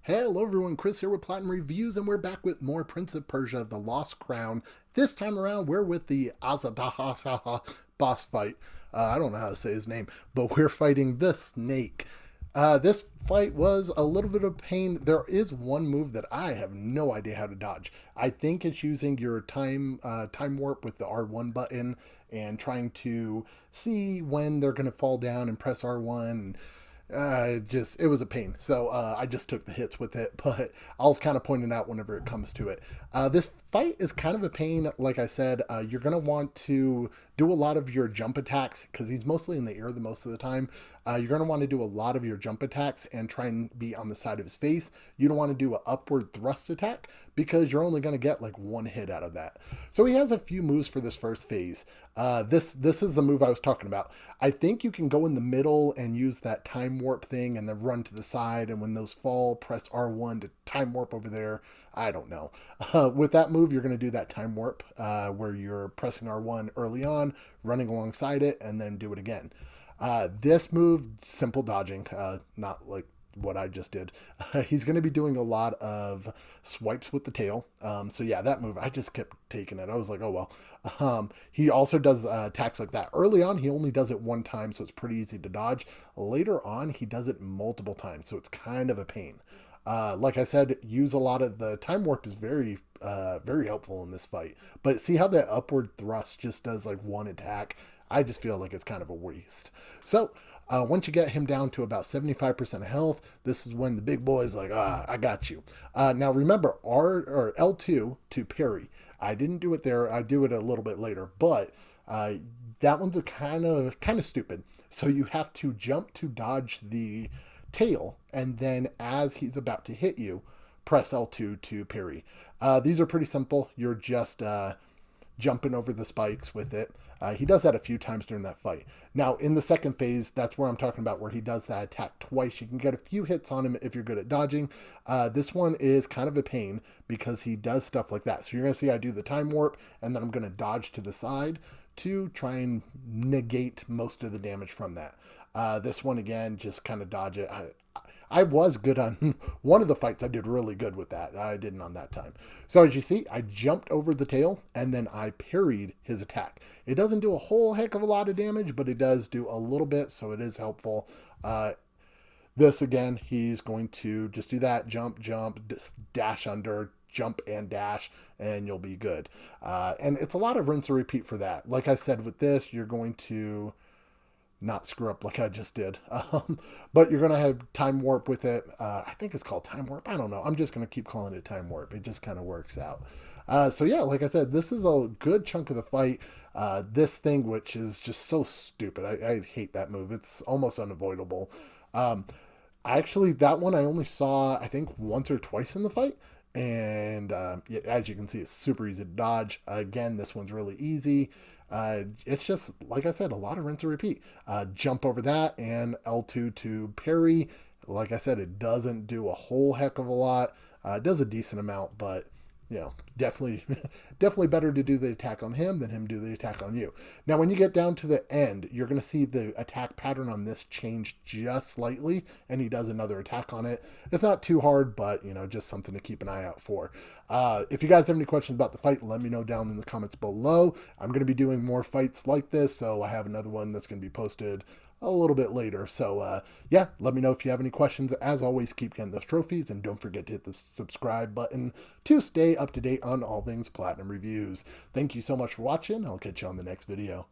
Hello everyone, Chris here with Platinum Reviews, and we're back with more Prince of Persia, The Lost Crown. This time around, we're with the Azhdaha boss fight. I don't know how to say his name, but we're fighting the snake. This fight was a little bit of pain. There is one move that I have no idea how to dodge. I think it's using your time warp with the R1 button and trying to see when they're going to fall down and press R1. It was a pain. So I just took the hits with it, but I'll kind of point it out whenever it comes to it. This fight is kind of a pain. Like I said, you're going to want to do a lot of your jump attacks because he's mostly in the air the most of the time. You're going to want to do a lot of your jump attacks and try and be on the side of his face. You don't want to do an upward thrust attack because you're only going to get like one hit out of that. So he has a few moves for this first phase. This is the move I was talking about. I think you can go in the middle and use that time warp thing and then run to the side, and when those fall, press R1 to time warp over there. I don't know. With that move, you're going to do that time warp where you're pressing R1 early on, running alongside it, and then do it again. This move, simple dodging, not like what I just did. He's going to be doing a lot of swipes with the tail. So yeah, that move, I just kept taking it. I was like, oh well. He also does attacks like that. Early on, he only does it one time, so it's pretty easy to dodge. Later on, he does it multiple times, so it's kind of a pain. Like I said, use a lot of the time warp is very helpful in this fight. But see how that upward thrust just does like one attack? I just feel like it's kind of a waste. So once you get him down to about 75% health, this is when the big boy is like, I got you. Now remember, R or L2 to parry. I didn't do it there. I do it a little bit later, but that one's a kind of stupid. So you have to jump to dodge the tail, and then as he's about to hit you, press L2 to parry. These are pretty simple. You're just jumping over the spikes with it. He does that a few times during that fight. Now, in the second phase, that's where I'm talking about, where he does that attack twice. You can get a few hits on him if you're good at dodging. This one is kind of a pain because he does stuff like that. So you're going to see I do the time warp, and then I'm going to dodge to the side to try and negate most of the damage from that. This one, again, just kind of dodge it. I was good on one of the fights. I did really good with that. I didn't on that time. So as you see, I jumped over the tail and then I parried his attack. It doesn't do a whole heck of a lot of damage, but it does do a little bit, so it is helpful. This again, he's going to just do that, jump, dash under, jump and dash, and you'll be good. And it's a lot of rinse and repeat for that. Like I said, with this, you're going to not screw up like I just did. But you're going to have time warp with it. I think it's called time warp. I don't know. I'm just going to keep calling it time warp. It just kind of works out. So yeah, like I said, this is a good chunk of the fight. This thing, which is just so stupid. I hate that move. It's almost unavoidable. Actually, that one I only saw, I think, once or twice in the fight. And yeah, as you can see, it's super easy to dodge. Again, this one's really easy. It's just, like I said, a lot of rinse and repeat. Jump over that and L2 to parry. Like I said, it doesn't do a whole heck of a lot. It does a decent amount, but you know, definitely better to do the attack on him than him do the attack on you. Now, when you get down to the end, you're going to see the attack pattern on this change just slightly, and he does another attack on it. It's not too hard, but, you know, just something to keep an eye out for. If you guys have any questions about the fight, let me know down in the comments below. I'm going to be doing more fights like this, so I have another one that's going to be posted a little bit later. So yeah, let me know if you have any questions. As always, keep getting those trophies, and don't forget to hit the subscribe button to stay up to date on all things Platinum Reviews. Thank you so much for watching. I'll catch you on the next video.